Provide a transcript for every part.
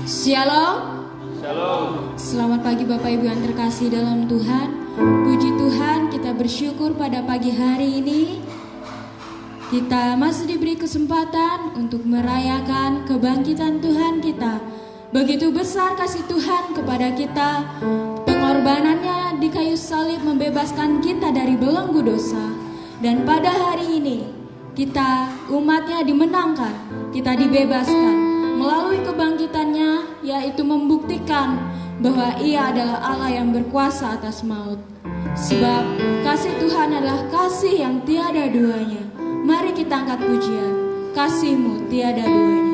Shalom. Shalom. Selamat pagi Bapak Ibu yang terkasih dalam Tuhan. Puji Tuhan, kita bersyukur pada pagi hari ini kita masih diberi kesempatan untuk merayakan kebangkitan Tuhan kita. Begitu besar kasih Tuhan kepada kita, pengorbanannya di kayu salib membebaskan kita dari belenggu dosa. Dan pada hari ini kita umatnya dimenangkan, kita dibebaskan melalui kebangkitannya, yaitu membuktikan bahwa Ia adalah Allah yang berkuasa atas maut. Sebab kasih Tuhan adalah kasih yang tiada duanya. Mari kita angkat pujian, kasih-Mu tiada duanya.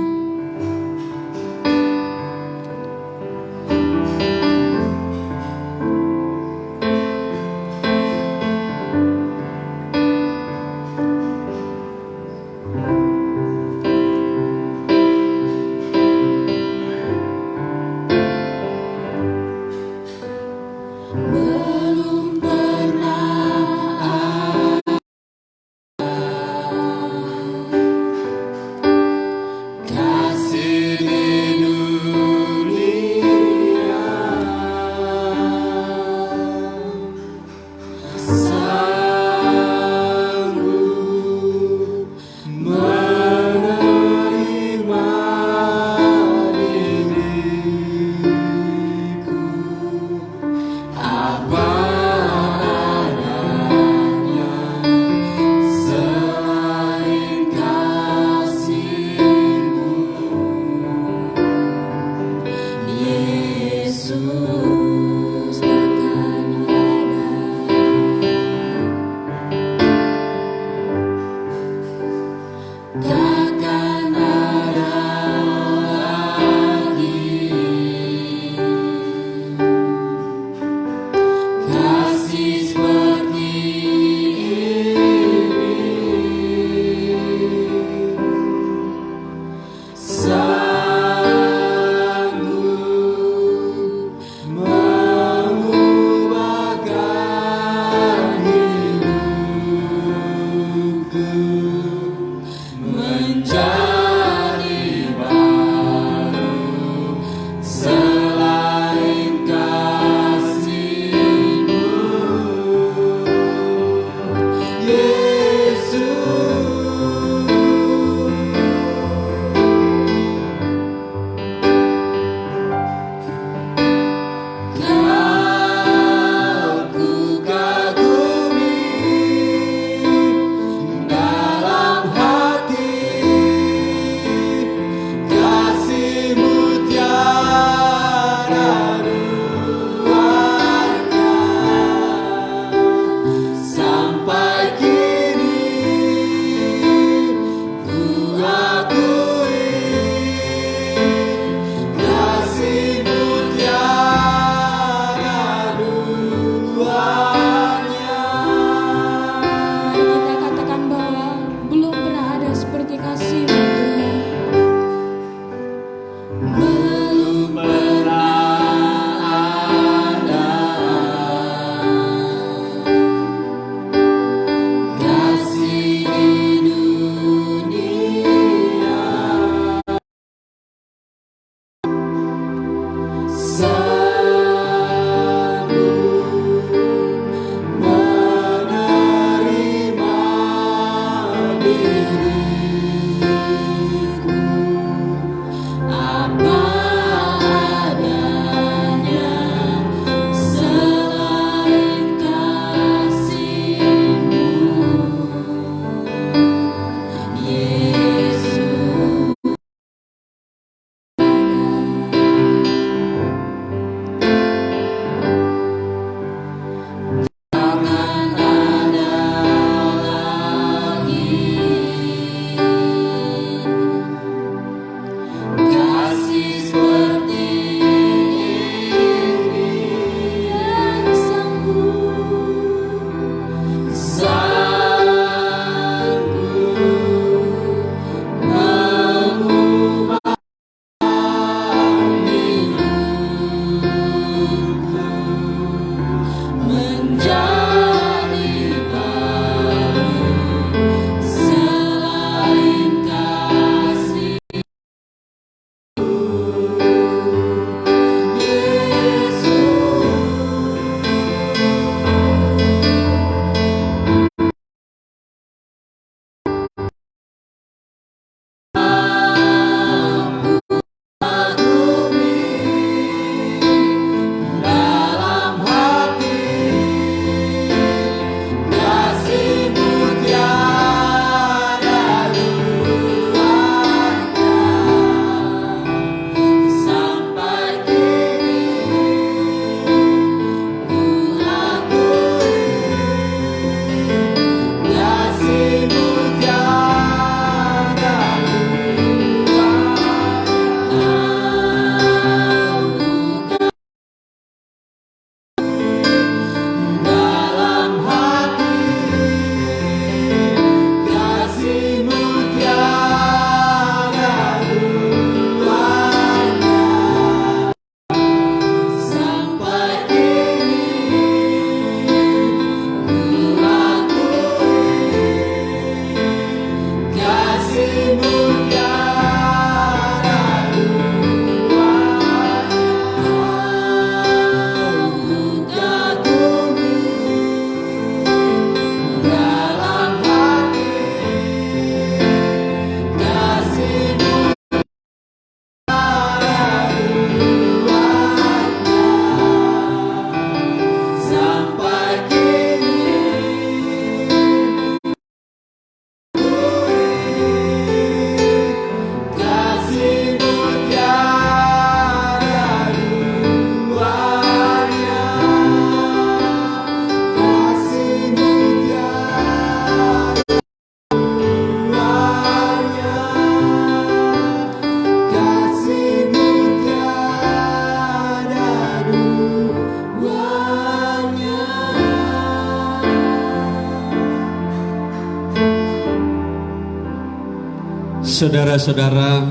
Saudara-saudara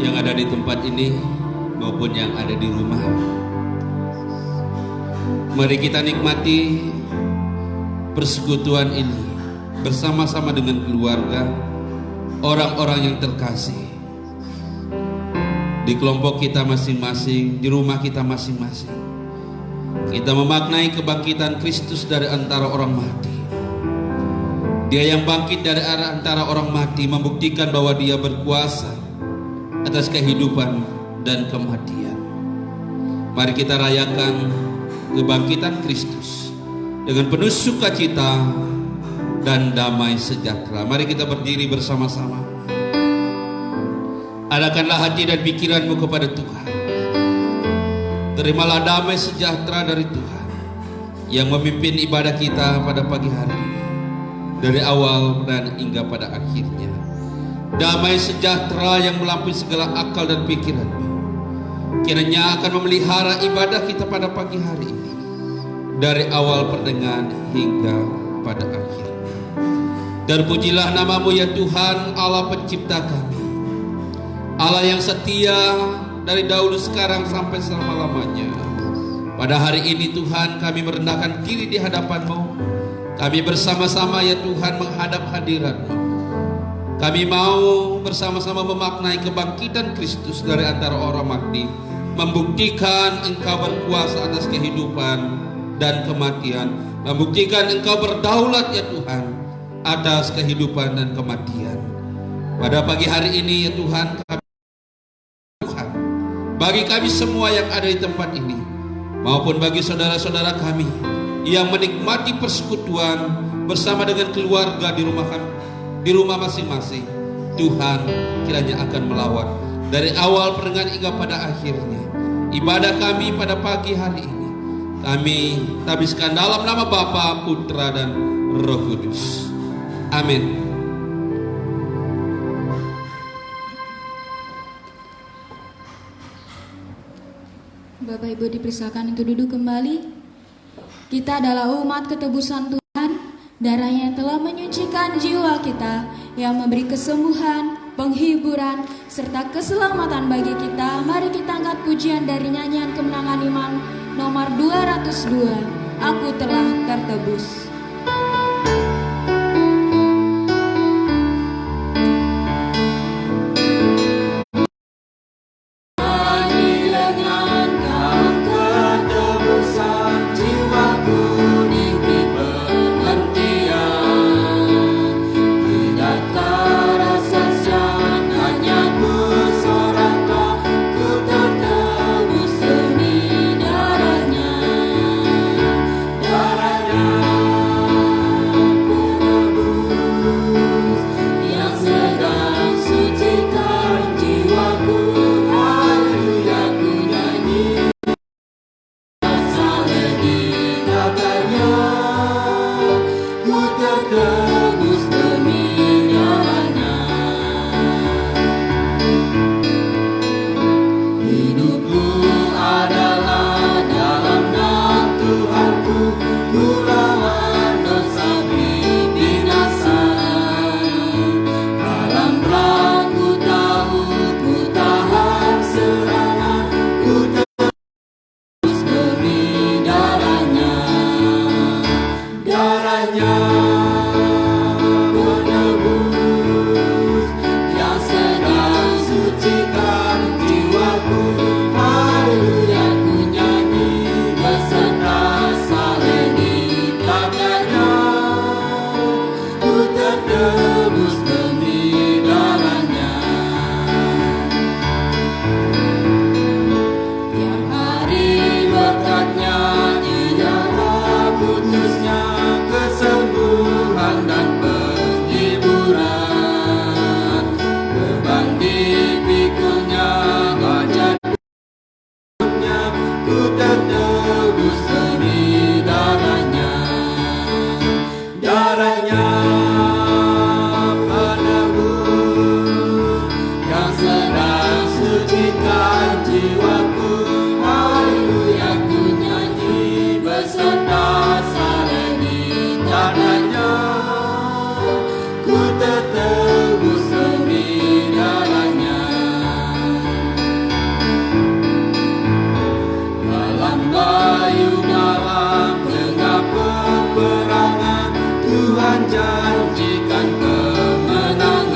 yang ada di tempat ini maupun yang ada di rumah, mari kita nikmati persekutuan ini bersama-sama dengan keluarga, orang-orang yang terkasih di kelompok kita masing-masing, di rumah kita masing-masing. Kita memaknai kebangkitan Kristus dari antara orang mati. Dia yang bangkit dari antara orang mati membuktikan bahwa Dia berkuasa atas kehidupan dan kematian. Mari kita rayakan kebangkitan Kristus dengan penuh sukacita dan damai sejahtera. Mari kita berdiri bersama-sama. Arahkanlah hati dan pikiranmu kepada Tuhan. Terimalah damai sejahtera dari Tuhan yang memimpin ibadah kita pada pagi hari ini, dari awal dan hingga pada akhirnya. Damai sejahtera yang melampaui segala akal dan pikiranmu, kiranya akan memelihara ibadah kita pada pagi hari ini, dari awal pertengahan hingga pada akhirnya. Terpujilah namamu ya Tuhan, Allah pencipta kami, Allah yang setia dari dahulu sekarang sampai selama-lamanya. Pada hari ini Tuhan, kami merendahkan diri di hadapan-Mu. Kami bersama-sama ya Tuhan menghadap hadirat-Mu. Kami mau bersama-sama memaknai kebangkitan Kristus dari antara orang mati, membuktikan Engkau berkuasa atas kehidupan dan kematian, membuktikan Engkau berdaulat ya Tuhan atas kehidupan dan kematian. Pada pagi hari ini ya Tuhan, bagi kami semua yang ada di tempat ini, maupun bagi saudara-saudara kami yang menikmati persekutuan bersama dengan keluarga di rumah kami, di rumah masing-masing, Tuhan kiranya akan melawat dari awal pertengahan hingga pada akhirnya. Ibadah kami pada pagi hari ini kami tabiskan dalam nama Bapa, Putra dan Roh Kudus. Amin. Bapak Ibu dipersilakan untuk duduk kembali. Kita adalah umat ketebusan Tuhan, darahnya yang telah menyucikan jiwa kita, yang memberi kesembuhan, penghiburan, serta keselamatan bagi kita. Mari kita angkat pujian dari nyanyian kemenangan iman nomor 202, Aku Telah Tertebus. Putusnya kesembuhan. Tuhan janjikan kemenangan.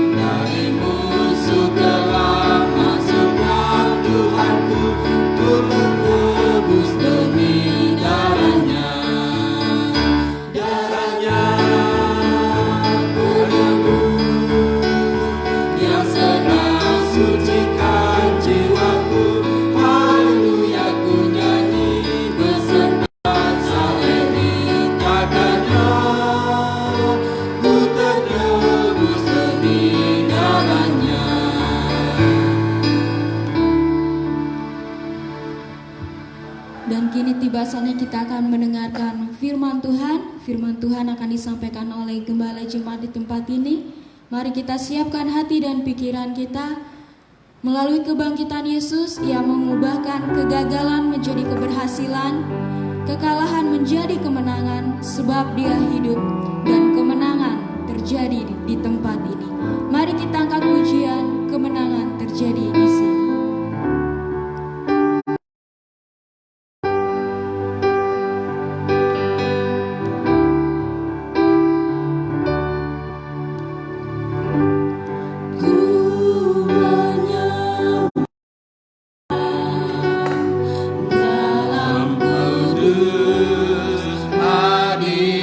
Dari musuh telah masuklah Tuhanku untuk menebus demi darahnya. Darahnya penebus yang sedang sucikan jiwaku. Haleluya, ku nyanyi beserta saleni katanya. Ku tertebus demi darahnya. Dan kini tiba saatnya kita akan mendengarkan firman Tuhan. Firman Tuhan akan disampaikan oleh Gembala Jemaat di tempat ini. Mari kita siapkan hati dan pikiran kita. Melalui kebangkitan Yesus, Ia mengubahkan kegagalan menjadi keberhasilan, kekalahan menjadi kemenangan, sebab Dia hidup dan kemenangan terjadi di tempat ini. Mari kita angkat pujian, kemenangan terjadi di sini. Dalam kudus hadiratmu,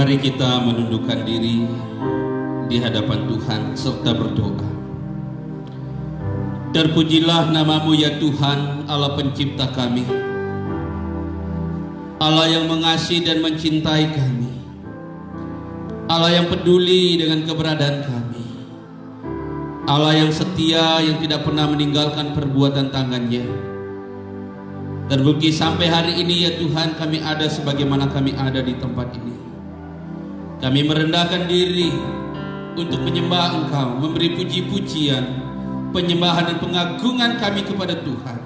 Mari kita menundukkan diri di hadapan Tuhan serta berdoa. Terpujilah namamu ya Tuhan, Allah pencipta kami, Allah yang mengasihi dan mencintai kami, Allah yang peduli dengan keberadaan kami, Allah yang setia, yang tidak pernah meninggalkan perbuatan tangannya. Terbukti sampai hari ini ya Tuhan, kami ada sebagaimana kami ada di tempat ini. Kami merendahkan diri untuk menyembah Engkau, memberi puji-pujian, penyembahan dan pengagungan kami kepada Tuhan.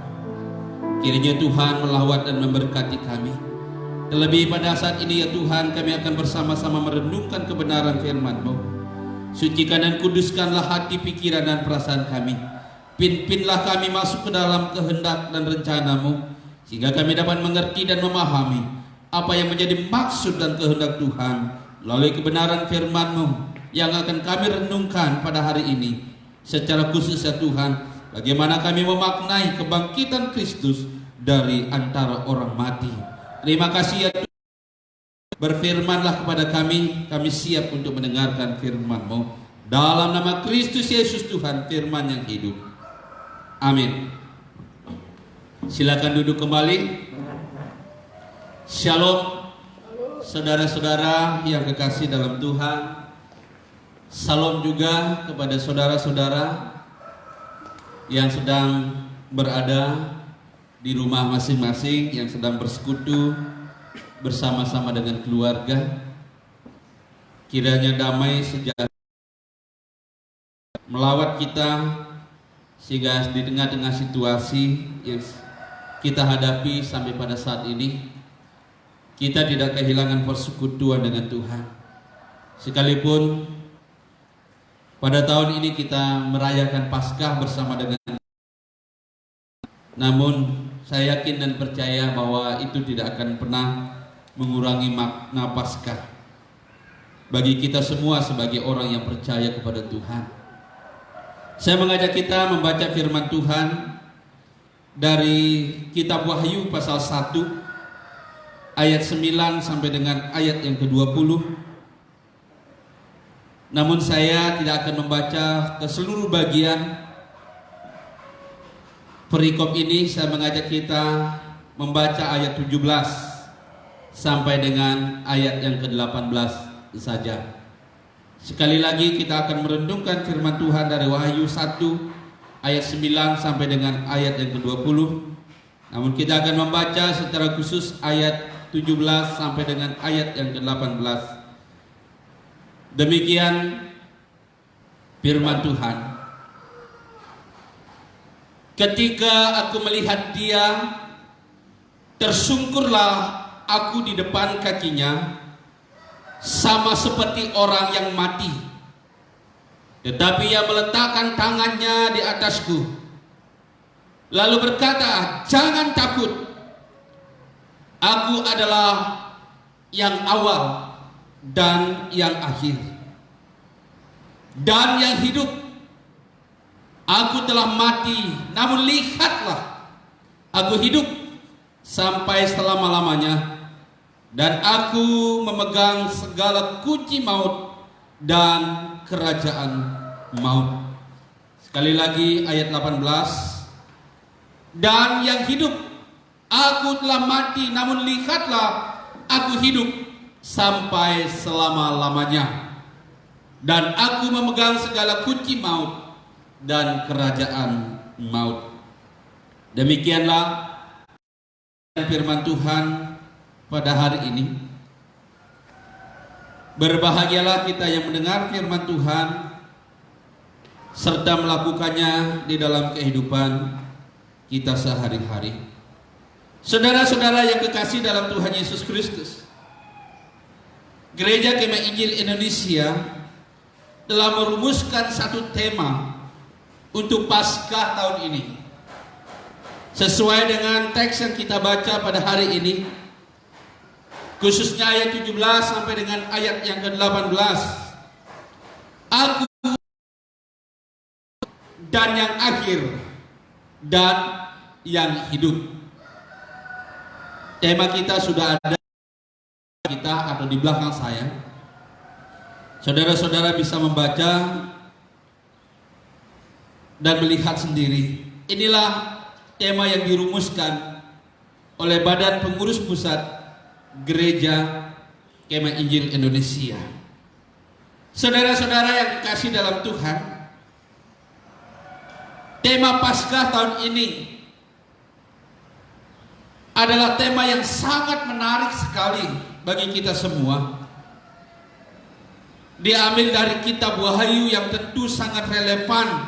Kiranya Tuhan melawat dan memberkati kami. Terlebih pada saat ini ya Tuhan, kami akan bersama-sama merenungkan kebenaran firman-Mu. Sucikan dan kuduskanlah hati, pikiran dan perasaan kami. Pimpinlah kami masuk ke dalam kehendak dan rencana-Mu, sehingga kami dapat mengerti dan memahami apa yang menjadi maksud dan kehendak Tuhan melalui kebenaran firman-Mu yang akan kami renungkan pada hari ini. Secara khusus ya Tuhan, bagaimana kami memaknai kebangkitan Kristus dari antara orang mati. Terima kasih ya Tuhan. Berfirmanlah kepada kami siap untuk mendengarkan firman-Mu. Dalam nama Kristus Yesus Tuhan, firman yang hidup. Amin. Silakan duduk kembali. Shalom, saudara-saudara yang kekasih dalam Tuhan. Salam juga kepada saudara-saudara yang sedang berada di rumah masing-masing, yang sedang bersekutu bersama-sama dengan keluarga. Kiranya damai sejahtera melawat kita, sehingga di tengah-tengah situasi yang kita hadapi sampai pada saat ini, kita tidak kehilangan persekutuan dengan Tuhan. Sekalipun pada tahun ini kita merayakan Paskah bersama dengan, namun saya yakin dan percaya bahwa itu tidak akan pernah mengurangi makna Paskah bagi kita semua sebagai orang yang percaya kepada Tuhan. Saya mengajak kita membaca firman Tuhan dari kitab Wahyu pasal 1 ayat 9 sampai dengan ayat yang ke-20. Namun saya tidak akan membaca ke seluruh bagian perikop ini. Saya mengajak kita membaca ayat 17 sampai dengan ayat yang ke-18 saja. Sekali lagi kita akan merenungkan firman Tuhan dari Wahyu 1 ayat 9 sampai dengan ayat yang ke-20. Namun kita akan membaca secara khusus ayat 17 sampai dengan ayat yang ke-18. Demikian firman Tuhan. Ketika aku melihat Dia, tersungkurlah aku di depan kakinya, sama seperti orang yang mati. Tetapi Ia meletakkan tangannya di atasku, lalu berkata, jangan takut, aku adalah yang awal dan yang akhir, dan yang hidup. Aku telah mati, namun lihatlah, aku hidup sampai selama-lamanya, dan aku memegang segala kunci maut dan kerajaan maut. Sekali lagi ayat 18. Dan yang hidup, aku telah mati, namun lihatlah, aku hidup sampai selama-lamanya, dan aku memegang segala kunci maut dan kerajaan maut. Demikianlah firman Tuhan pada hari ini. Berbahagialah kita yang mendengar firman Tuhan serta melakukannya di dalam kehidupan kita sehari-hari. Saudara-saudara yang kekasih dalam Tuhan Yesus Kristus, Gereja Kemah Injil Indonesia telah merumuskan satu tema untuk Paskah tahun ini. Sesuai dengan teks yang kita baca pada hari ini, khususnya ayat 17 sampai dengan ayat yang ke-18. Aku dan yang akhir dan yang hidup. Tema kita sudah ada kita atau di belakang saya. Saudara-saudara bisa membaca dan melihat sendiri. Inilah tema yang dirumuskan oleh Badan Pengurus Pusat Gereja Kemah Injil Indonesia. Saudara-saudara yang dikasih dalam Tuhan, tema Paskah tahun ini adalah tema yang sangat menarik sekali bagi kita semua. Diambil dari kitab Wahyu yang tentu sangat relevan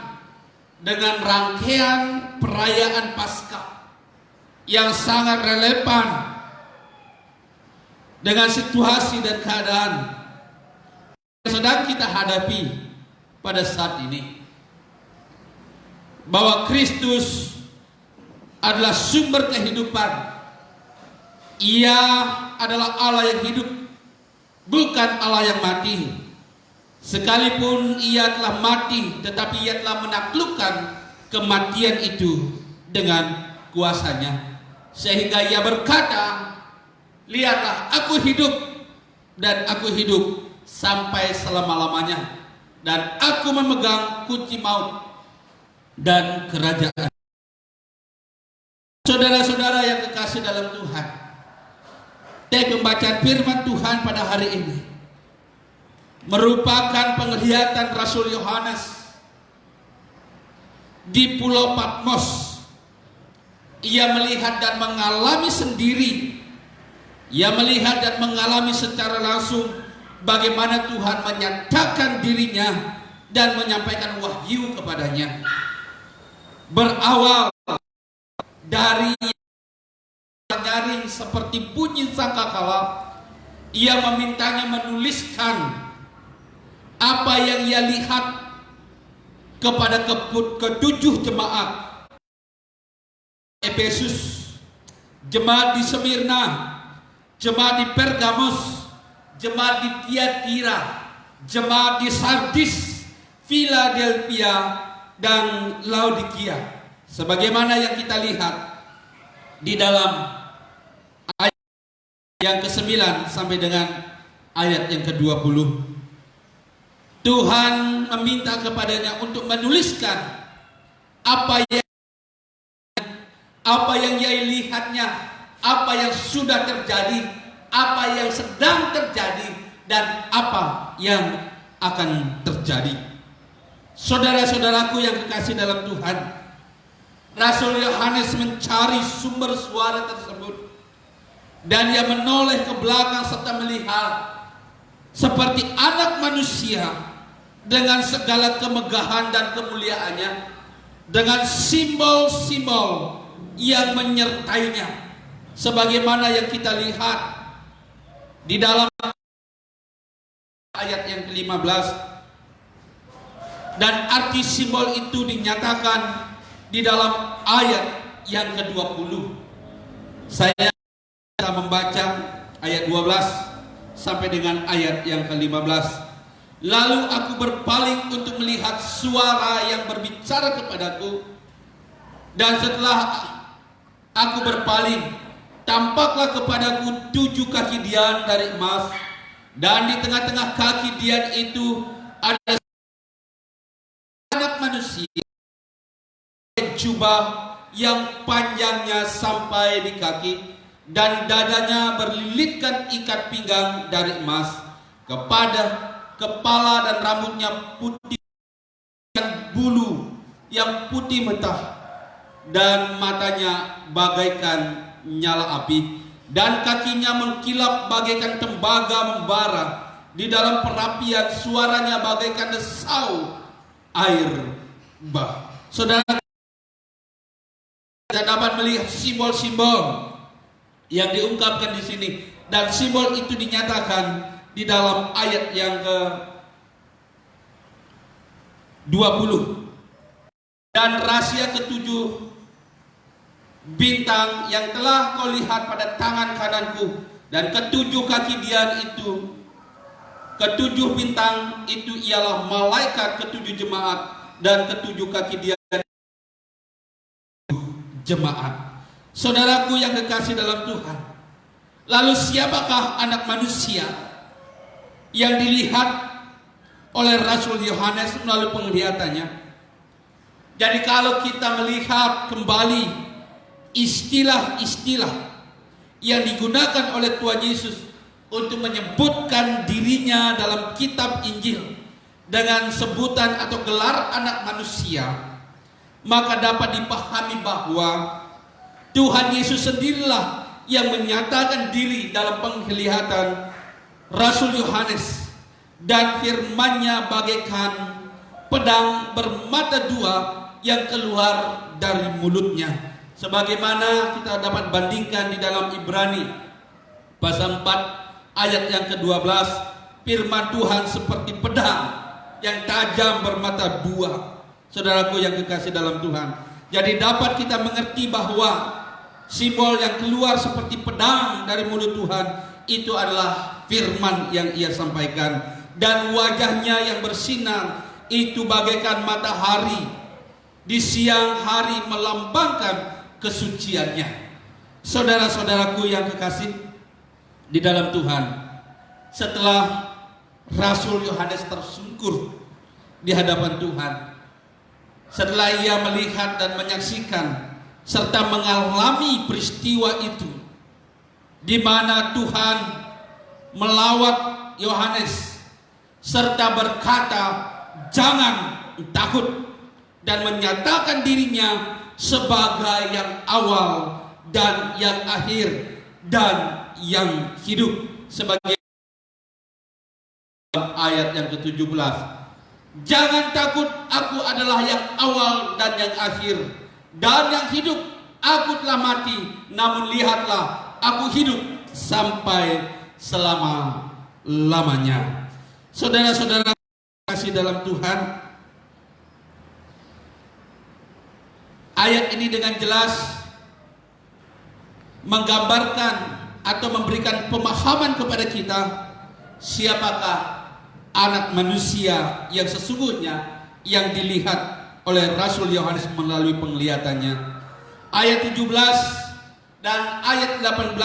dengan rangkaian perayaan Paskah yang sangat relevan dengan situasi dan keadaan yang sedang kita hadapi pada saat ini, bahwa Kristus adalah sumber kehidupan. Ia adalah Allah yang hidup, bukan Allah yang mati. Sekalipun ia telah mati, tetapi ia telah menaklukkan kematian itu dengan kuasanya, sehingga ia berkata, lihatlah, aku hidup dan aku hidup sampai selama-lamanya, dan aku memegang kunci maut dan kerajaan. Saudara-saudara yang kekasih dalam Tuhan, teks pembacaan firman Tuhan pada hari ini merupakan penglihatan Rasul Yohanes di Pulau Patmos. Ia melihat dan mengalami sendiri, ia melihat dan mengalami secara langsung bagaimana Tuhan menyatakan dirinya dan menyampaikan wahyu kepadanya. Berawal dari nyaring seperti bunyi sangkakala, ia memintanya menuliskan apa yang ia lihat kepada ketujuh jemaat: Efesus, jemaat di Smyrna, jemaat di Pergamos, jemaat di Tiatira, jemaat di Sardis, Philadelphia, dan Laodikia. Sebagaimana yang kita lihat di dalam ayat yang ke-9 sampai dengan ayat yang ke-20. Tuhan meminta kepadanya untuk menuliskan apa yang ia lihatnya, apa yang sudah terjadi, apa yang sedang terjadi, dan apa yang akan terjadi. Saudara-saudaraku yang kekasih dalam Tuhan, Rasul Yohanes mencari sumber suara tersebut, dan ia menoleh ke belakang serta melihat seperti anak manusia dengan segala kemegahan dan kemuliaannya, dengan simbol-simbol yang menyertainya, sebagaimana yang kita lihat di dalam ayat yang ke-15. Dan arti simbol itu dinyatakan di dalam ayat yang ke-20. Saya akan membaca ayat 12 sampai dengan ayat yang ke-15. Lalu aku berpaling untuk melihat suara yang berbicara kepadaku, dan setelah aku berpaling, tampaklah kepadaku 7 kaki dian dari emas, dan di tengah-tengah kaki dian itu ada anak manusia jubah yang panjangnya sampai di kaki, dan dadanya berlilitkan ikat pinggang dari emas. Kepada kepala dan rambutnya putih dan bulu yang putih mentah, dan matanya bagaikan nyala api, dan kakinya mengkilap bagaikan tembaga membara. Di dalam perapian suaranya bagaikan desau air bah. Saudara dapat melihat simbol-simbol yang diungkapkan di sini, dan simbol itu dinyatakan di dalam ayat yang ke-20. Dan rahasia ke-7 bintang yang telah kau lihat pada tangan kananku, dan ke-7 kaki dian itu, ke-7 bintang itu ialah malaikat ke-7 jemaat, dan ke-7 kaki dian jemaat. Saudaraku yang kekasih dalam Tuhan, lalu siapakah anak manusia yang dilihat oleh Rasul Yohanes melalui penglihatannya. Jadi kalau kita melihat kembali istilah-istilah yang digunakan oleh Tuhan Yesus untuk menyebutkan dirinya dalam kitab Injil dengan sebutan atau gelar anak manusia, maka dapat dipahami bahwa Tuhan Yesus sendirilah yang menyatakan diri dalam penglihatan Rasul Yohanes, dan firman-Nya bagaikan pedang bermata dua yang keluar dari mulutnya. Sebagaimana kita dapat bandingkan di dalam Ibrani pasal 4 ayat yang ke-12, firman Tuhan seperti pedang yang tajam bermata dua. Saudaraku yang kekasih dalam Tuhan, jadi dapat kita mengerti bahwa simbol yang keluar seperti pedang dari mulut Tuhan itu adalah firman yang Ia sampaikan, dan wajahnya yang bersinar itu bagaikan matahari di siang hari melambangkan kesuciannya. Saudara-saudaraku yang kekasih di dalam Tuhan, setelah Rasul Yohanes tersungkur di hadapan Tuhan, setelah ia melihat dan menyaksikan serta mengalami peristiwa itu, di mana Tuhan melawat Yohanes serta berkata, "Jangan takut," dan menyatakan dirinya sebagai yang awal dan yang akhir dan yang hidup, sebagai ayat yang ke-17. "Jangan takut, aku adalah yang awal dan yang akhir dan yang hidup. Aku telah mati, namun lihatlah, aku hidup sampai selama-lamanya." Saudara-saudara kasih dalam Tuhan, ayat ini dengan jelas menggambarkan atau memberikan pemahaman kepada kita siapakah anak manusia yang sesungguhnya yang dilihat oleh Rasul Yohanes melalui penglihatannya. Ayat 17 dan ayat 18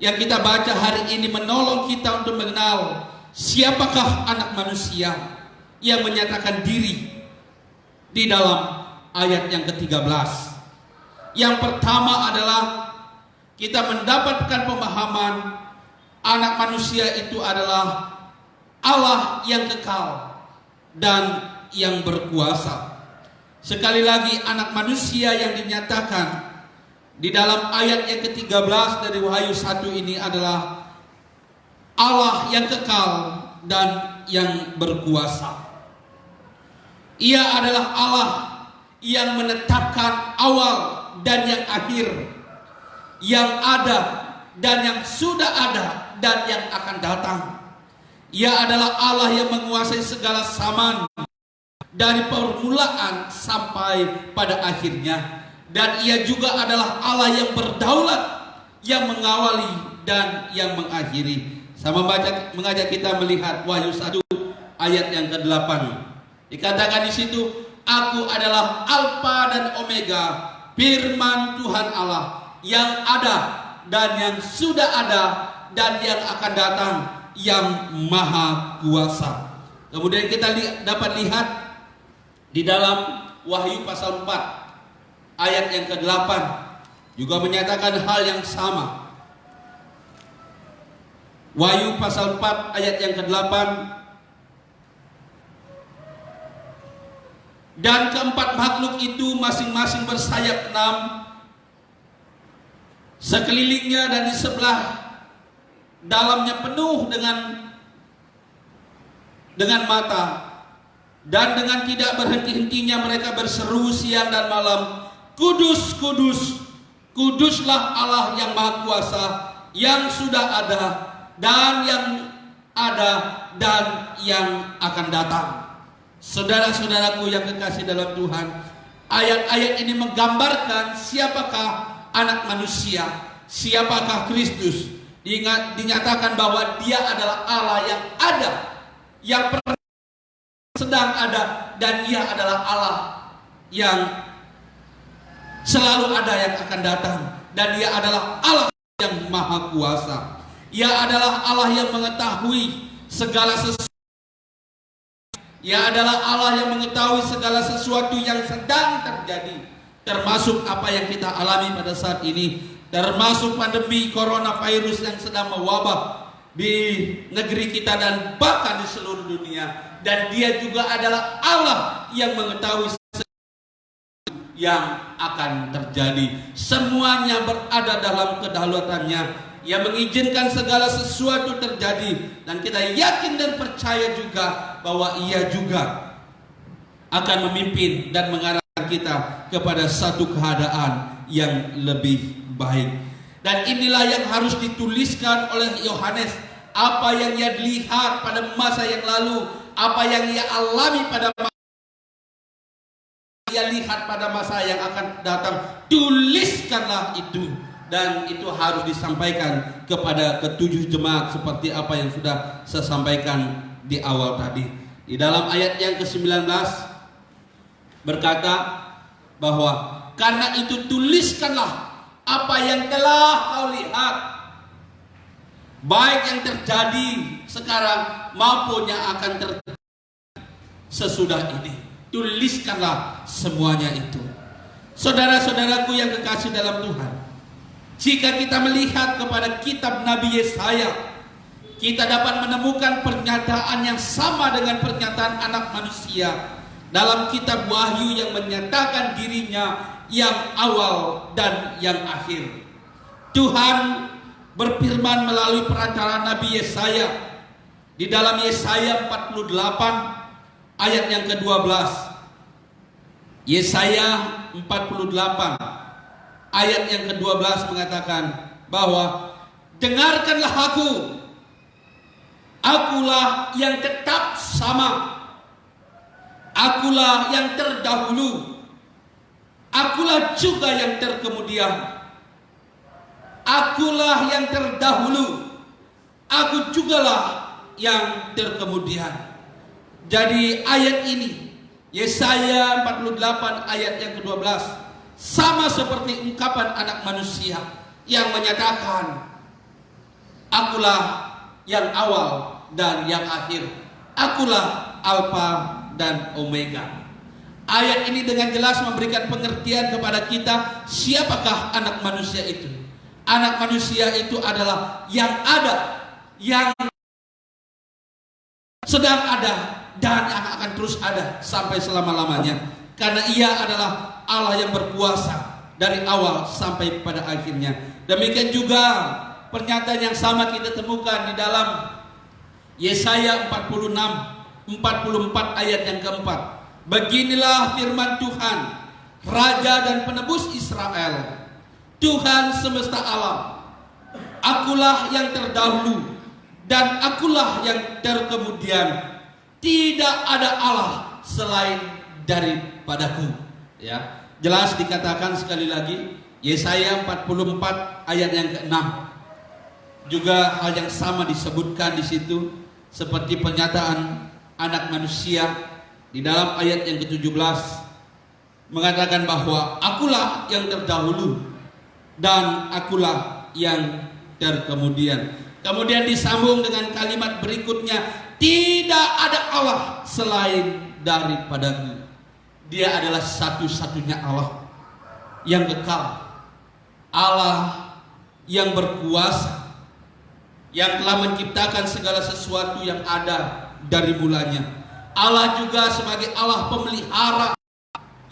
yang kita baca hari ini menolong kita untuk mengenal siapakah anak manusia yang menyatakan diri di dalam ayat yang ke-13. Yang pertama adalah kita mendapatkan pemahaman anak manusia itu adalah Allah yang kekal dan yang berkuasa. Sekali lagi, anak manusia yang dinyatakan di dalam ayat yang ke-13 dari Wahyu 1 ini adalah Allah yang kekal dan yang berkuasa. Ia adalah Allah yang menetapkan awal dan yang akhir, yang ada dan yang sudah ada dan yang akan datang. Ia adalah Allah yang menguasai segala zaman dari permulaan sampai pada akhirnya, dan Ia juga adalah Allah yang berdaulat, yang mengawali dan yang mengakhiri. Saya mengajak kita melihat Wahyu 1 ayat yang ke-8. Dikatakan di situ, "Aku adalah Alfa dan Omega, firman Tuhan Allah, yang ada dan yang sudah ada dan yang akan datang, yang maha kuasa." Kemudian kita dapat lihat di dalam Wahyu pasal 4 ayat yang ke-8 juga menyatakan hal yang sama. Wahyu pasal 4 ayat yang ke-8, "Dan keempat makhluk itu masing-masing bersayap 6 sekelilingnya, dan di sebelah dalamnya penuh dengan mata, dan dengan tidak berhenti-hentinya mereka berseru siang dan malam, 'Kudus, kudus, kuduslah Allah yang maha kuasa, yang sudah ada dan yang akan datang.'" Saudara-saudaraku yang kekasih dalam Tuhan, ayat-ayat ini menggambarkan siapakah anak manusia, siapakah Kristus. Dinyatakan bahwa Dia adalah Allah yang ada, yang sedang ada, dan Ia adalah Allah yang selalu ada, yang akan datang, dan Dia adalah Allah yang maha kuasa. Ia adalah Allah yang mengetahui segala sesuatu Ia adalah Allah yang mengetahui segala sesuatu yang sedang terjadi, termasuk apa yang kita alami pada saat ini, termasuk pandemi coronavirus yang sedang mewabah di negeri kita dan bahkan di seluruh dunia. Dan Dia juga adalah Allah yang mengetahui yang akan terjadi. Semuanya berada dalam kedaulatannya. Ia mengizinkan segala sesuatu terjadi, dan kita yakin dan percaya juga bahwa Ia juga akan memimpin dan mengarahkan kita kepada satu keadaan yang lebih baik. Dan inilah yang harus dituliskan oleh Yohanes, apa yang ia lihat pada masa yang lalu, apa yang ia alami pada ia lihat pada masa yang akan datang. Tuliskanlah itu, dan itu harus disampaikan kepada ketujuh jemaat seperti apa yang sudah saya sampaikan di awal tadi. Di dalam ayat yang ke-19 berkata bahwa karena itu tuliskanlah apa yang telah kau lihat, baik yang terjadi sekarang maupun yang akan terjadi sesudah ini. Tuliskanlah semuanya itu. Saudara-saudaraku yang kekasih dalam Tuhan, jika kita melihat kepada kitab Nabi Yesaya, kita dapat menemukan pernyataan yang sama dengan pernyataan anak manusia dalam kitab Wahyu yang menyatakan dirinya yang awal dan yang akhir. Tuhan berfirman melalui perantara Nabi Yesaya di dalam Yesaya 48 ayat yang ke-12. Yesaya 48 ayat yang ke-12 mengatakan bahwa dengarkanlah aku, akulah yang tetap sama, akulah yang terdahulu, akulah juga yang terkemudian, akulah yang terdahulu, aku jugalah yang terkemudian. Jadi ayat ini, Yesaya 48 ayat yang ke-12, sama seperti ungkapan anak manusia yang menyatakan, akulah yang awal dan yang akhir, akulah Alfa dan Omega. Ayat ini dengan jelas memberikan pengertian kepada kita siapakah anak manusia itu. Anak manusia itu adalah yang ada, yang sedang ada, dan yang akan terus ada sampai selama-lamanya. Karena Ia adalah Allah yang berkuasa dari awal sampai pada akhirnya. Demikian juga pernyataan yang sama kita temukan di dalam Yesaya 44 ayat yang keempat. Beginilah firman Tuhan, Raja dan Penebus Israel, Tuhan semesta alam, akulah yang terdahulu dan akulah yang terkemudian. Tidak ada Allah selain daripadaku. Ya, jelas dikatakan sekali lagi Yesaya 44 ayat yang ke-6. Juga hal yang sama disebutkan di situ seperti pernyataan anak manusia di dalam ayat yang ke-17 mengatakan bahwa akulah yang terdahulu dan akulah yang terkemudian. Kemudian disambung dengan kalimat berikutnya, tidak ada Allah selain daripadaku. Dia adalah satu-satunya Allah yang kekal, Allah yang berkuasa, yang telah menciptakan segala sesuatu yang ada dari mulanya. Allah juga sebagai Allah pemelihara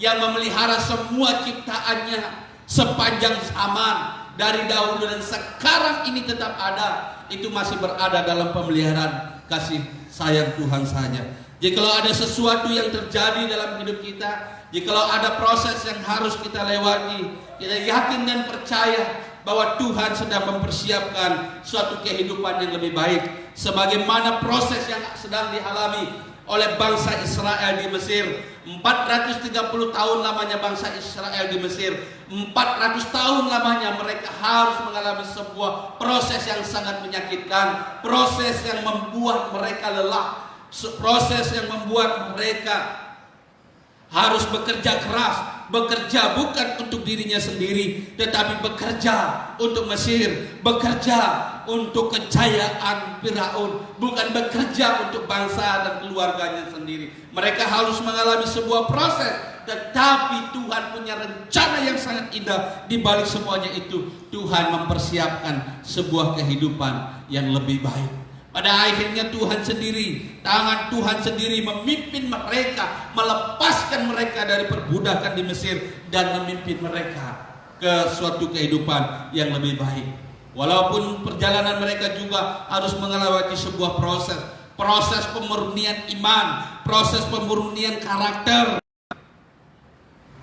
yang memelihara semua ciptaannya sepanjang zaman, dari dahulu dan sekarang ini tetap ada. Itu masih berada dalam pemeliharaan kasih sayang Tuhan saja. Jikalau ada sesuatu yang terjadi dalam hidup kita, jikalau ada proses yang harus kita lewati, kita yakin dan percaya bahwa Tuhan sedang mempersiapkan suatu kehidupan yang lebih baik. Sebagaimana proses yang sedang dialami oleh bangsa Israel di Mesir. 430 tahun lamanya bangsa Israel di Mesir. 400 tahun lamanya mereka harus mengalami sebuah proses yang sangat menyakitkan, proses yang membuat mereka lelah, proses yang membuat mereka harus bekerja keras, bekerja bukan untuk dirinya sendiri, tetapi bekerja untuk Mesir, bekerja untuk kejayaan Firaun, bukan bekerja untuk bangsa dan keluarganya sendiri. Mereka harus mengalami sebuah proses, tetapi Tuhan punya rencana yang sangat indah di balik semuanya itu. Tuhan mempersiapkan sebuah kehidupan yang lebih baik. Pada akhirnya Tuhan sendiri, tangan Tuhan sendiri memimpin mereka, melepaskan mereka dari perbudakan di Mesir dan memimpin mereka ke suatu kehidupan yang lebih baik. Walaupun perjalanan mereka juga harus melewati sebuah proses pemurnian iman, proses pemurnian karakter,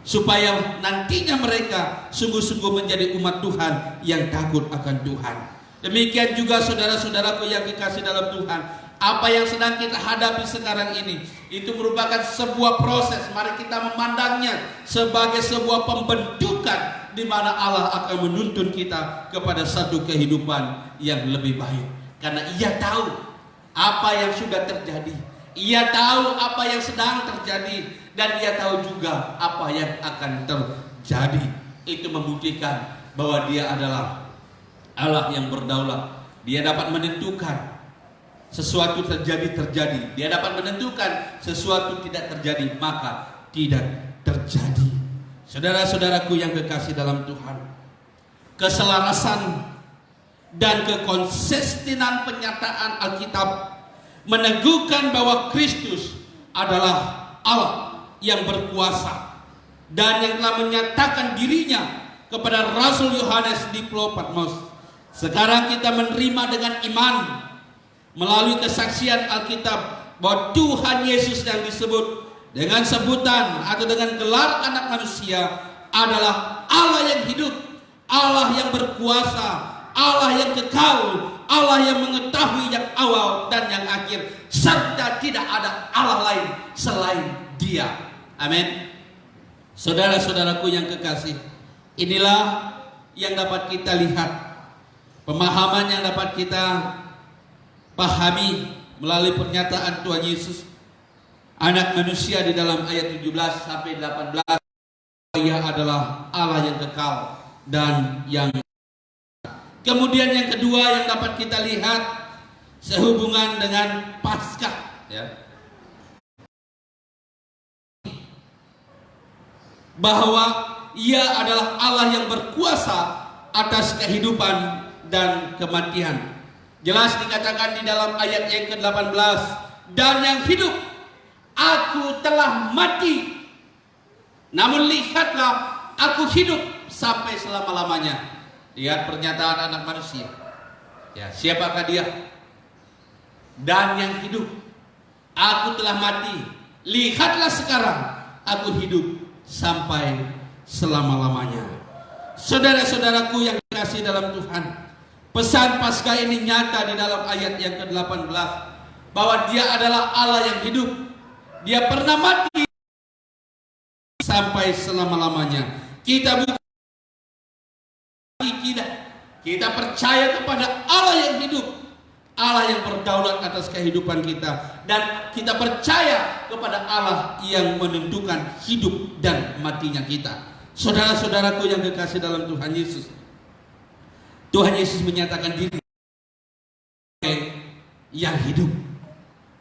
supaya nantinya mereka sungguh-sungguh menjadi umat Tuhan yang takut akan Tuhan. Demikian juga saudara-saudaraku yang dikasih dalam Tuhan, apa yang sedang kita hadapi sekarang ini itu merupakan sebuah proses. Mari kita memandangnya sebagai sebuah pembentukan di mana Allah akan menuntun kita kepada satu kehidupan yang lebih baik. Karena Ia tahu apa yang sudah terjadi, Ia tahu apa yang sedang terjadi, dan Ia tahu juga apa yang akan terjadi. Itu membuktikan bahwa Dia adalah Allah yang berdaulat. Dia dapat menentukan sesuatu terjadi. Dia dapat menentukan sesuatu tidak terjadi, maka tidak terjadi. Saudara-saudaraku yang kekasih dalam Tuhan, keselarasan dan kekonsistenan penyataan Alkitab meneguhkan bahwa Kristus adalah Allah yang berkuasa dan yang telah menyatakan dirinya kepada Rasul Yohanes di Pulau Patmos. Sekarang kita menerima dengan iman melalui kesaksian Alkitab bahwa Tuhan Yesus yang disebut dengan sebutan atau dengan gelar anak manusia adalah Allah yang hidup, Allah yang berkuasa, Allah yang kekal, Allah yang mengetahui yang awal dan yang akhir, serta tidak ada Allah lain selain Dia. Amin. Saudara-saudaraku yang kekasih, inilah yang dapat kita lihat, pemahaman yang dapat kita pahami melalui pernyataan Tuhan Yesus, anak manusia, di dalam ayat 17 sampai 18. Ia adalah Allah yang kekal dan yang. Kemudian yang kedua yang dapat kita lihat sehubungan dengan Paskah, ya, bahwa Ia adalah Allah yang berkuasa atas kehidupan dan kematian. Jelas dikatakan di dalam ayat yang ke-18, dan yang hidup, aku telah mati, namun lihatlah aku hidup sampai selama-lamanya. Lihat pernyataan anak manusia, ya, siapakah Dia? Dan yang hidup, aku telah mati, lihatlah sekarang aku hidup sampai selama-lamanya. Saudara-saudaraku yang dikasihi dalam Tuhan, pesan Paskah ini nyata di dalam ayat yang ke-18 bahwa Dia adalah Allah yang hidup. Dia pernah mati sampai selama-lamanya. Kita bukan kita percaya kepada Allah yang hidup, Allah yang berdaulat atas kehidupan kita, dan kita percaya kepada Allah yang menentukan hidup dan matinya kita. Saudara-saudaraku yang kekasih dalam Tuhan Yesus, Tuhan Yesus menyatakan diri yang hidup.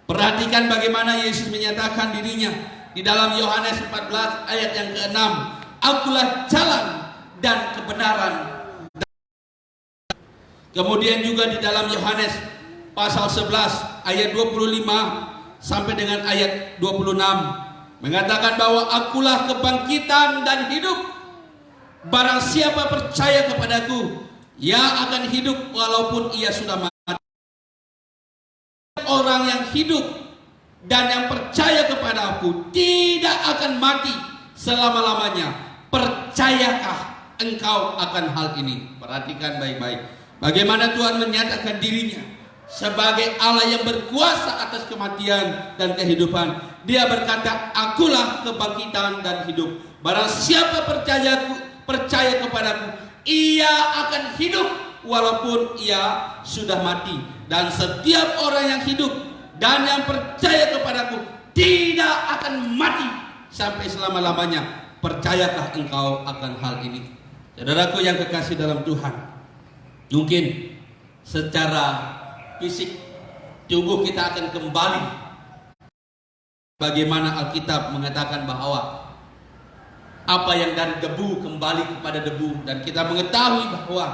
Perhatikan bagaimana Yesus menyatakan dirinya di dalam Yohanes 14 ayat yang ke-6. Akulah jalan dan kebenaran. Kemudian juga di dalam Yohanes pasal 11 ayat 25 sampai dengan ayat 26 mengatakan bahwa akulah kebangkitan dan hidup. Barang siapa percaya kepadaku, ia akan hidup walaupun ia sudah mati. Orang yang hidup dan yang percaya kepada aku tidak akan mati selama-lamanya. Percayakah engkau akan hal ini? Perhatikan baik-baik bagaimana Tuhan menyatakan dirinya sebagai Allah yang berkuasa atas kematian dan kehidupan. Dia berkata, akulah kebangkitan dan hidup. Barang siapa percaya kepadaku, ia akan hidup walaupun ia sudah mati. Dan setiap orang yang hidup dan yang percaya kepadaku tidak akan mati sampai selama-lamanya. Percayakah engkau akan hal ini? Saudaraku yang kekasih dalam Tuhan, mungkin secara fisik tubuh kita akan kembali bagaimana Alkitab mengatakan bahwa apa yang dari debu kembali kepada debu, dan kita mengetahui bahwa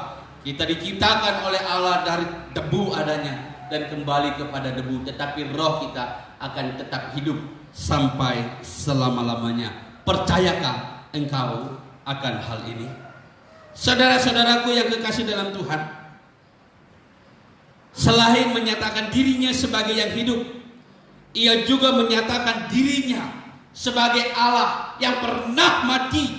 kita diciptakan oleh Allah dari debu adanya dan kembali kepada debu, tetapi roh kita akan tetap hidup sampai selama-lamanya. Percayakah engkau akan hal ini? Saudara-saudaraku yang kekasih dalam Tuhan, selain menyatakan dirinya sebagai yang hidup, ia juga menyatakan dirinya sebagai Allah yang pernah mati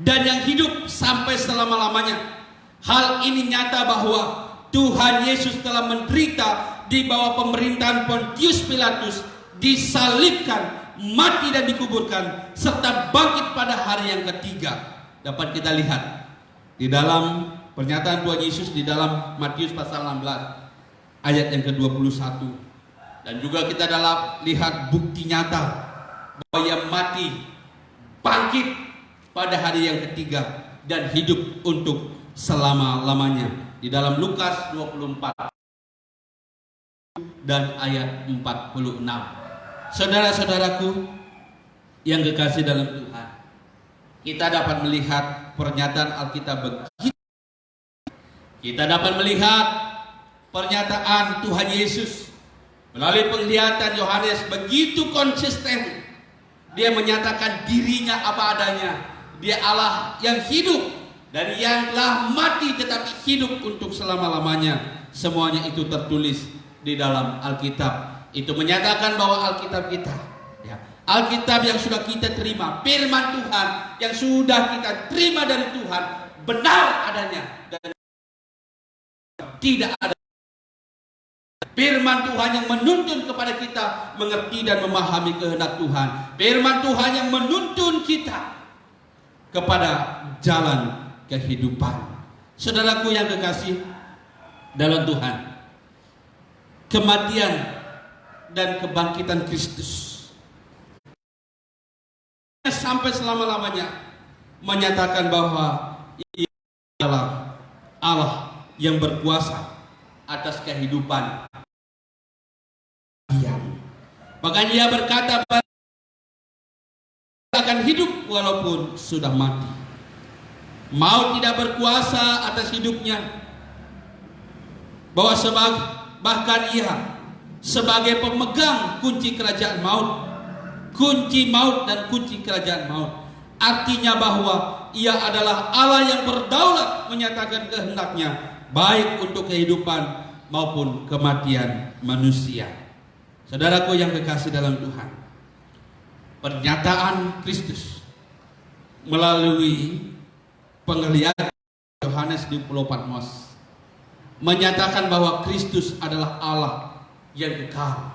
dan yang hidup sampai selama-lamanya. Hal ini nyata bahwa Tuhan Yesus telah menderita di bawah pemerintahan Pontius Pilatus, disalibkan, mati dan dikuburkan, serta bangkit pada hari yang ketiga. Dapat kita lihat di dalam pernyataan Tuhan Yesus di dalam Matius pasal 16 ayat yang ke-21. Dan juga kita dalam lihat bukti nyata bahwa ia mati, bangkit pada hari yang ketiga, dan hidup untuk selama-lamanya di dalam Lukas 24 dan ayat 46. Saudara-saudaraku yang kekasih dalam Tuhan, kita dapat melihat pernyataan Alkitab begitu. Kita dapat melihat pernyataan Tuhan Yesus melalui penglihatan Yohanes begitu konsisten. Dia menyatakan dirinya apa adanya. Dia Allah yang hidup dan yang telah mati tetapi hidup untuk selama-lamanya. Semuanya itu tertulis di dalam Alkitab. Itu menyatakan bahwa Alkitab kita, ya, Alkitab yang sudah kita terima, firman Tuhan yang sudah kita terima dari Tuhan, benar adanya dan tidak ada firman Tuhan yang menuntun kepada kita mengerti dan memahami kehendak Tuhan. Firman Tuhan yang menuntun kita kepada jalan kehidupan. Saudaraku yang kekasih dalam Tuhan, kematian dan kebangkitan Kristus sampai selama-lamanya menyatakan bahwa Ia adalah Allah yang berkuasa atas kehidupan. Bahkan Ia berkata akan hidup walaupun sudah mati. Maut tidak berkuasa atas hidupnya. Bahwa bahkan Ia sebagai pemegang kunci kerajaan maut, kunci maut dan kunci kerajaan maut. Artinya bahwa Ia adalah Allah yang berdaulat menyatakan kehendaknya, baik untuk kehidupan maupun kematian manusia. Saudaraku yang kekasih dalam Tuhan, pernyataan Kristus melalui penglihatan Yohanes di Pulau Patmos menyatakan bahwa Kristus adalah Allah yang kekal,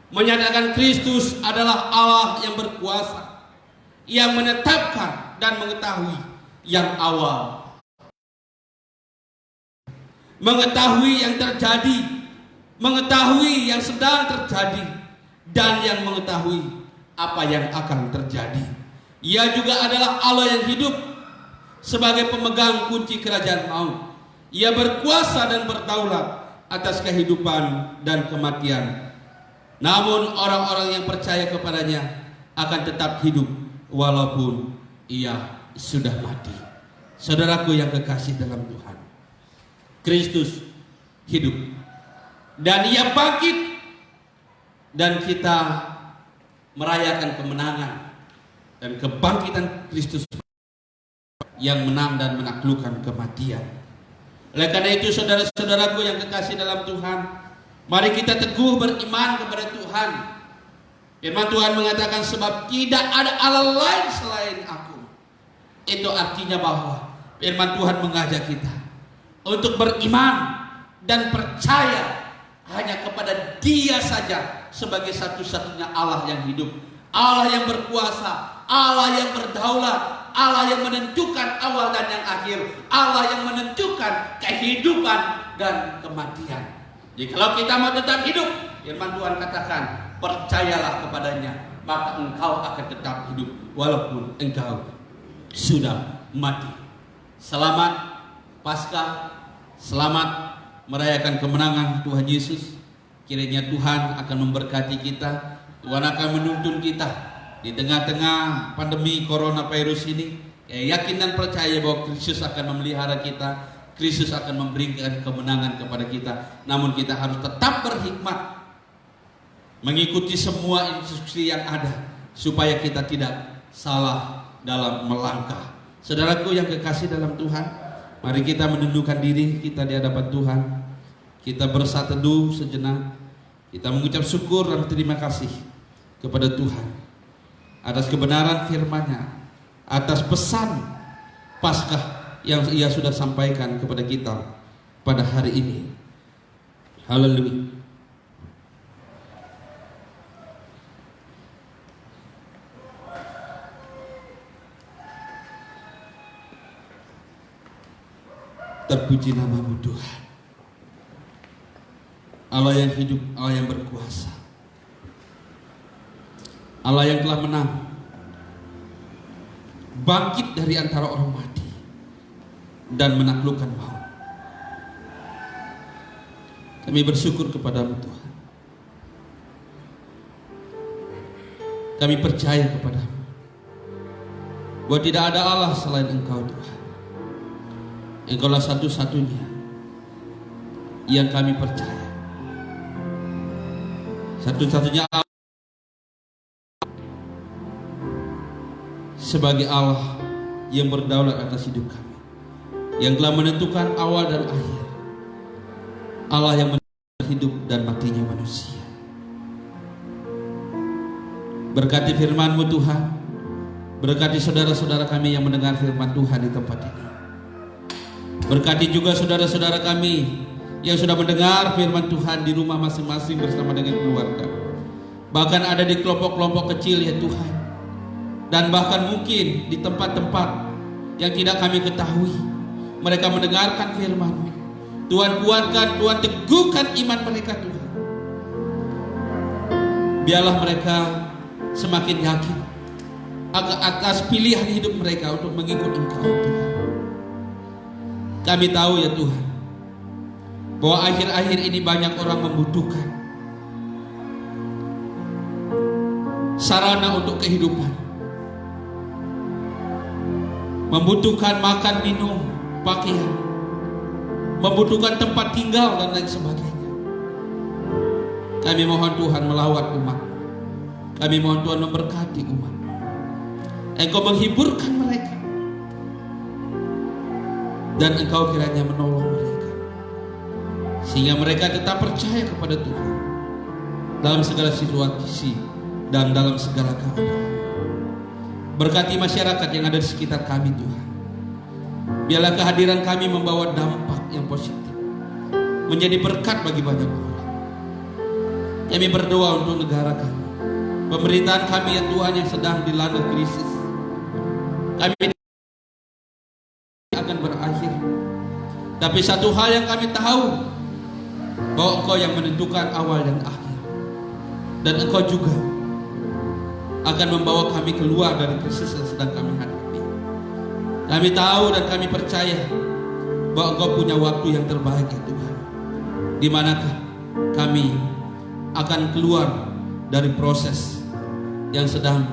menyatakan Kristus adalah Allah yang berkuasa, yang menetapkan dan mengetahui yang awal, mengetahui yang terjadi, mengetahui yang sedang terjadi, dan yang mengetahui apa yang akan terjadi. Ia juga adalah Allah yang hidup sebagai pemegang kunci kerajaan maut. Ia berkuasa dan berdaulat atas kehidupan dan kematian. Namun orang-orang yang percaya kepadanya akan tetap hidup walaupun ia sudah mati. Saudaraku yang kekasih dalam Tuhan, Kristus hidup dan Ia bangkit, dan kita merayakan kemenangan dan kebangkitan Kristus yang menang dan menaklukkan kematian. Oleh karena itu saudara-saudaraku yang kekasih dalam Tuhan, mari kita teguh beriman kepada Tuhan. Firman Tuhan mengatakan sebab tidak ada Allah lain selain aku. Itu artinya bahwa firman Tuhan mengajak kita untuk beriman dan percaya hanya kepada Dia saja sebagai satu-satunya Allah yang hidup, Allah yang berkuasa, Allah yang berdaulat, Allah yang menentukan awal dan yang akhir, Allah yang menentukan kehidupan dan kematian. Jadi kalau kita mau tetap hidup, Firman Tuhan katakan, percayalah kepadanya, maka engkau akan tetap hidup walaupun engkau sudah mati. Selamat Paskah, selamat merayakan kemenangan Tuhan Yesus. Kiranya Tuhan akan memberkati kita, Tuhan akan menuntun kita di tengah-tengah pandemi coronavirus ini. Yakin dan percaya bahwa Kristus akan memelihara kita, Kristus akan memberikan kemenangan kepada kita. Namun kita harus tetap berhikmat, mengikuti semua instruksi yang ada, supaya kita tidak salah dalam melangkah. Saudaraku yang kekasih dalam Tuhan, mari kita menundukkan diri kita di hadapan Tuhan. Kita bersatu teduh sejenak. Kita mengucap syukur dan terima kasih kepada Tuhan atas kebenaran firman-Nya, atas pesan Paskah yang Ia sudah sampaikan kepada kita pada hari ini. Haleluya. Terpuji nama-Mu Tuhan, Allah yang hidup, Allah yang berkuasa, Allah yang telah menang, bangkit dari antara orang mati dan menaklukkan maut. Kami bersyukur kepada-Mu Tuhan. Kami percaya kepada-Mu bahwa tidak ada Allah selain Engkau Tuhan. Engkaulah satu-satunya yang kami percaya, satu-satunya Allah sebagai Allah yang berdaulat atas hidup kami, yang telah menentukan awal dan akhir, Allah yang menentukan hidup dan matinya manusia. Berkati firman-Mu Tuhan, berkati saudara-saudara kami yang mendengar firman Tuhan di tempat ini. Berkati juga saudara-saudara kami yang sudah mendengar firman Tuhan di rumah masing-masing bersama dengan keluarga. Bahkan ada di kelompok-kelompok kecil ya Tuhan. Dan bahkan mungkin di tempat-tempat yang tidak kami ketahui, mereka mendengarkan firman-Mu. Tuhan kuatkan, Tuhan teguhkan iman mereka Tuhan. Biarlah mereka semakin yakin atas pilihan hidup mereka untuk mengikut Engkau Tuhan. Kami tahu ya Tuhan, bahwa akhir-akhir ini banyak orang membutuhkan sarana untuk kehidupan, membutuhkan makan, minum, pakaian, membutuhkan tempat tinggal dan lain sebagainya. Kami mohon Tuhan melawat umat, kami mohon Tuhan memberkati umat. Engkau menghiburkan mereka, dan Engkau kiranya menolong mereka, sehingga mereka tetap percaya kepada Tuhan dalam segala situasi dan dalam segala keadaan. Berkati masyarakat yang ada di sekitar kami Tuhan. Biarlah kehadiran kami membawa dampak yang positif, menjadi berkat bagi banyak orang. Kami berdoa untuk negara kami, pemerintahan kami ya Tuhan yang sedang dilanda krisis. Kami akan berakhir, tapi satu hal yang kami tahu, bahwa Engkau yang menentukan awal dan akhir, dan Engkau juga akan membawa kami keluar dari krisis yang sedang kami hadapi. Kami tahu dan kami percaya bahwa Engkau punya waktu yang terbaik ya Tuhan, di manakah kami akan keluar dari proses yang sedang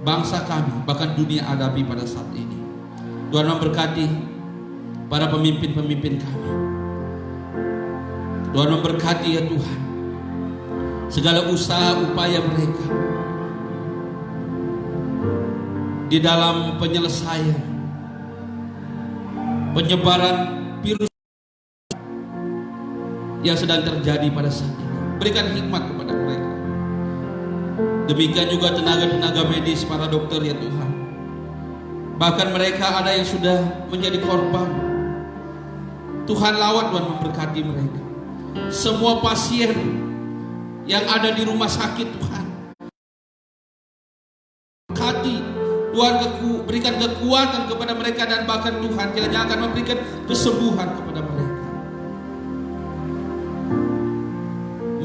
bangsa kami, bahkan dunia hadapi pada saat ini. Tuhan memberkati para pemimpin-pemimpin kami. Tuhan memberkati ya Tuhan segala usaha upaya mereka di dalam penyelesaian penyebaran virus yang sedang terjadi pada saat ini. Berikan hikmat kepada mereka. Demikian juga tenaga-tenaga medis, para dokter ya Tuhan. Bahkan mereka ada yang sudah menjadi korban. Tuhan lawat, Tuhan memberkati mereka. Semua pasien yang ada di rumah sakit Tuhan, berkati Tuhan, berikan kekuatan kepada mereka, dan bahkan Tuhan kiranya akan memberikan kesembuhan kepada mereka.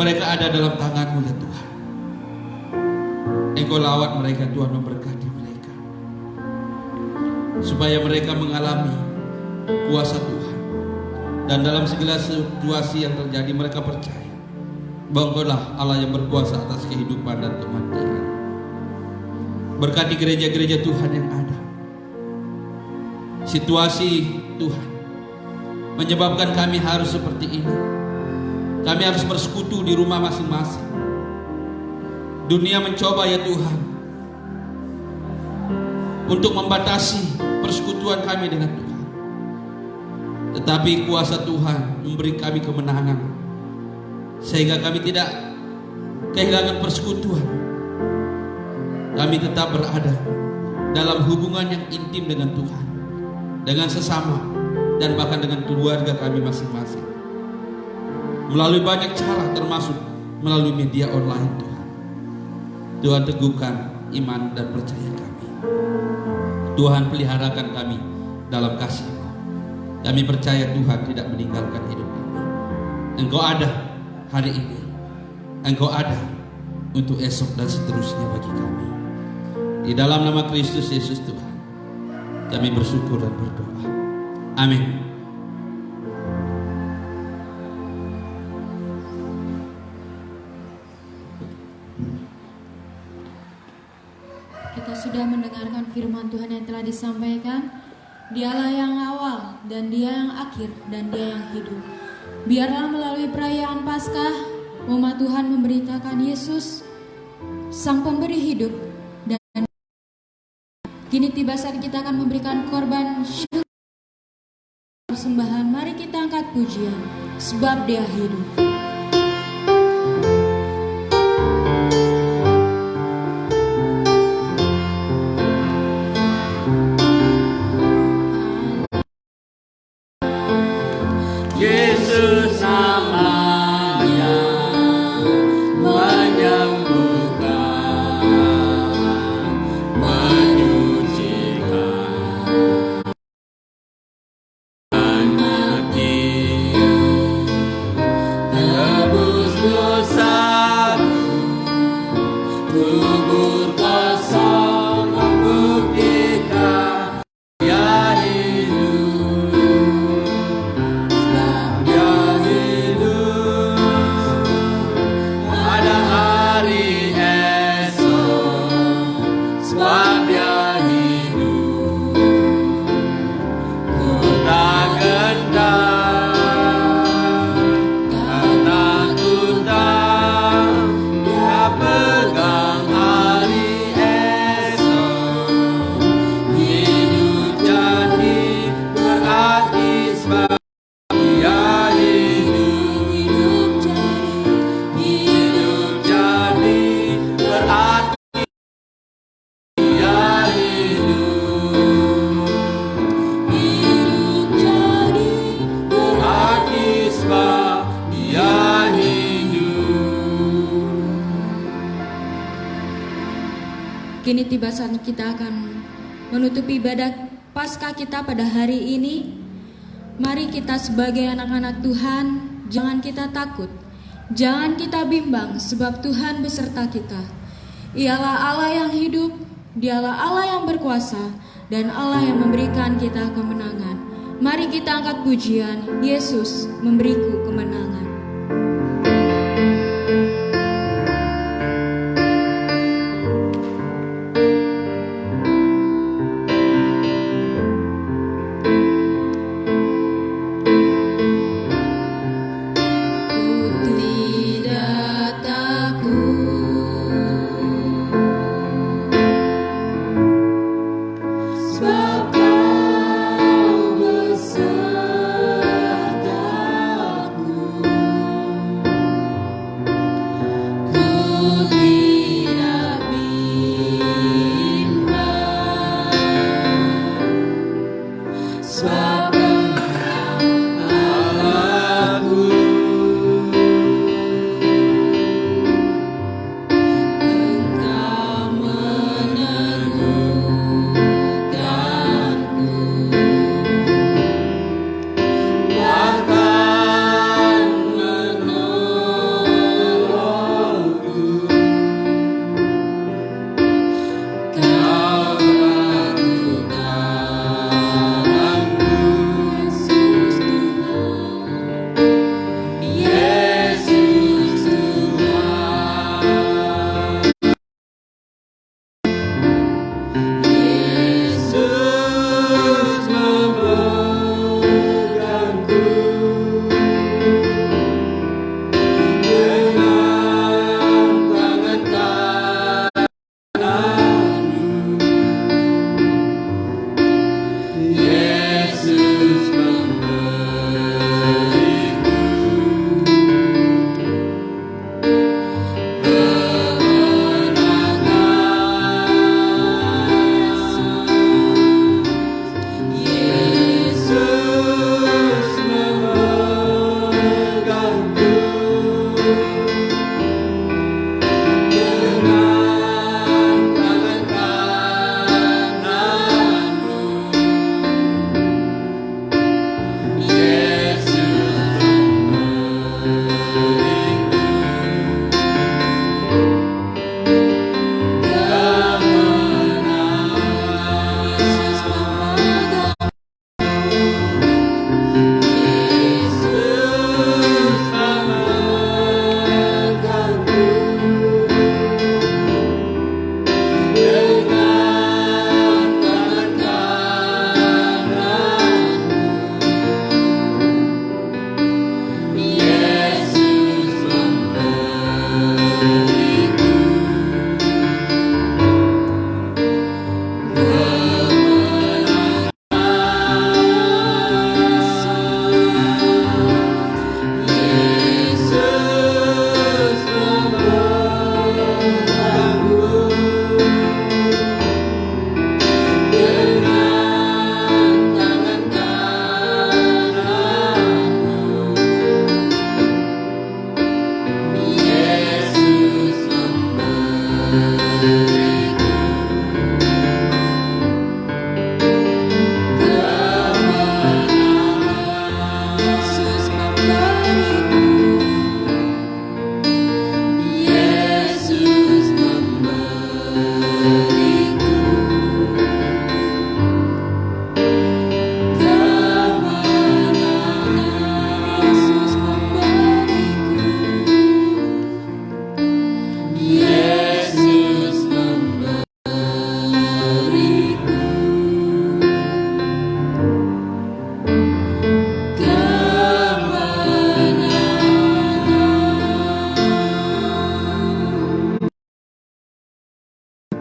Mereka ada dalam tangan-Mu ya Tuhan. Engkau lawat mereka Tuhan, memberkati mereka, supaya mereka mengalami kuasa Tuhan. Dan dalam segala situasi yang terjadi, mereka percaya bahwa Engkau-lah Allah yang berkuasa atas kehidupan dan kematian. Berkati gereja-gereja Tuhan yang ada. Situasi Tuhan menyebabkan kami harus seperti ini. Kami harus bersekutu di rumah masing-masing. Dunia mencoba ya Tuhan untuk membatasi persekutuan kami dengan Tuhan. Tetapi kuasa Tuhan memberi kami kemenangan, sehingga kami tidak kehilangan persekutuan. Kami tetap berada dalam hubungan yang intim dengan Tuhan, dengan sesama, dan bahkan dengan keluarga kami masing-masing. Melalui banyak cara, termasuk melalui media online Tuhan. Tuhan teguhkan iman dan percaya kami. Tuhan peliharakan kami dalam kasih-Mu. Kami percaya Tuhan tidak meninggalkan hidup kami. Engkau ada hari ini, Engkau ada untuk esok dan seterusnya bagi kami. Di dalam nama Kristus Yesus Tuhan, kami bersyukur dan berdoa. Amin. Kita sudah mendengarkan firman Tuhan yang telah disampaikan. Dialah yang awal dan Dia yang akhir dan Dia yang hidup. Biarlah melalui perayaan Paskah, umat Tuhan memberitakan Yesus, Sang Pemberi hidup. Dan kini tiba saat kita akan memberikan korban syukur persembahan. Mari kita angkat pujian, sebab Dia hidup. Yesus namanya menyembuhkan, menyucikan, mengerti, tebus dosaku, kubur kosong membuktikan Dia hidup. Kini tiba saat kita akan menutupi ibadah Paskah kita pada hari ini. Mari kita sebagai anak-anak Tuhan, jangan kita takut, jangan kita bimbang, sebab Tuhan beserta kita. Ialah Allah yang hidup, Dialah Allah yang berkuasa, dan Allah yang memberikan kita kemenangan. Mari kita angkat pujian, Yesus memberiku kemenangan. Besertaku.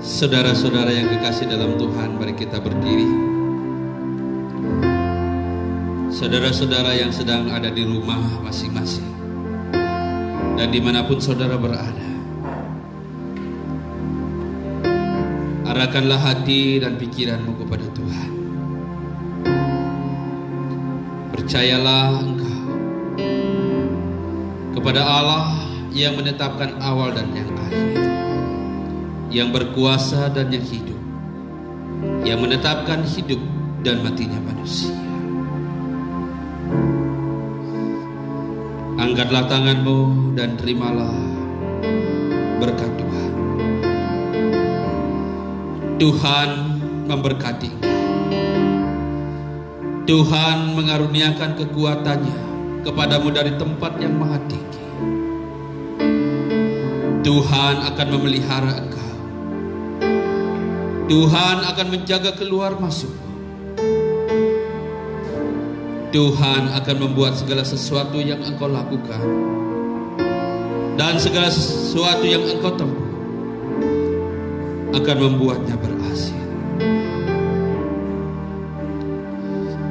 Saudara-saudara yang kekasih dalam Tuhan, mari kita berdiri. Saudara-saudara yang sedang ada di rumah masing-masing dan dimanapun saudara berada, arahkanlah hati dan pikiranmu kepada Tuhan. Percayalah engkau kepada Allah yang menetapkan awal dan yang akhir, yang berkuasa dan yang hidup, yang menetapkan hidup dan matinya manusia. Angkatlah tanganmu dan terimalah berkat Tuhan. Tuhan memberkati engkau. Tuhan mengaruniakan kekuatannya kepadamu dari tempat yang maha tinggi. Tuhan akan memelihara engkau. Tuhan akan menjaga keluar masukmu. Tuhan akan membuat segala sesuatu yang engkau lakukan dan segala sesuatu yang engkau tempuh akan membuatnya berhasil.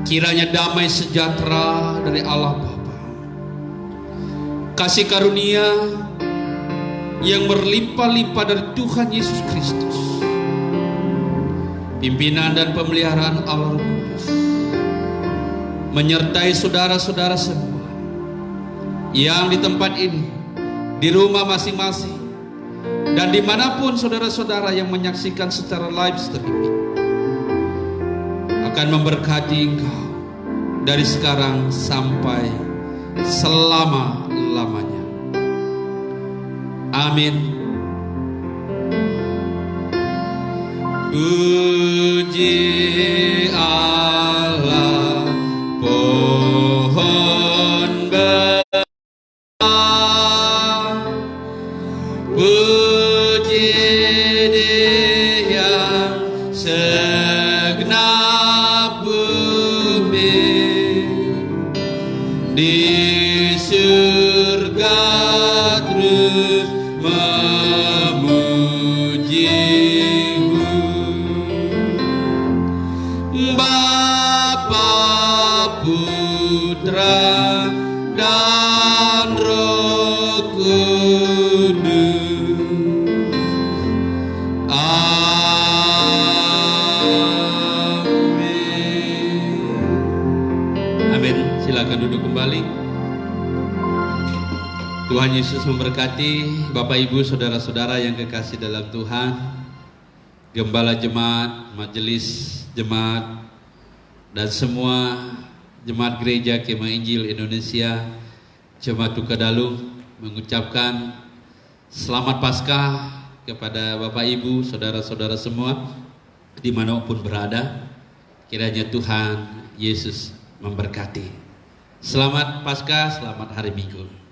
Kiranya damai sejahtera dari Allah Bapa, kasih karunia yang berlimpah-limpah dari Tuhan Yesus Kristus, pimpinan dan pemeliharaan Allah Roh Kudus menyertai saudara-saudara semua yang di tempat ini, di rumah masing-masing, dan dimanapun saudara-saudara yang menyaksikan secara live streaming, akan memberkati engkau dari sekarang sampai selama-lamanya. Amin. Puji Allah, pohon besar, puji Dia segenap bumi, di surga terus memuji-Mu. Bapa, Putra, dan Roh Kudus. Amin. Amin. Silakan duduk kembali. Tuhan Yesus memberkati Bapak Ibu, saudara-saudara yang kekasih dalam Tuhan, gembala jemaat, majelis jemaat, dan semua jemaat gereja Kemah Injil Indonesia, Jemaat Tukadalung, mengucapkan selamat Paskah kepada Bapak Ibu, saudara-saudara semua dimanapun berada. Kiranya Tuhan Yesus memberkati. Selamat Paskah, selamat hari Minggu.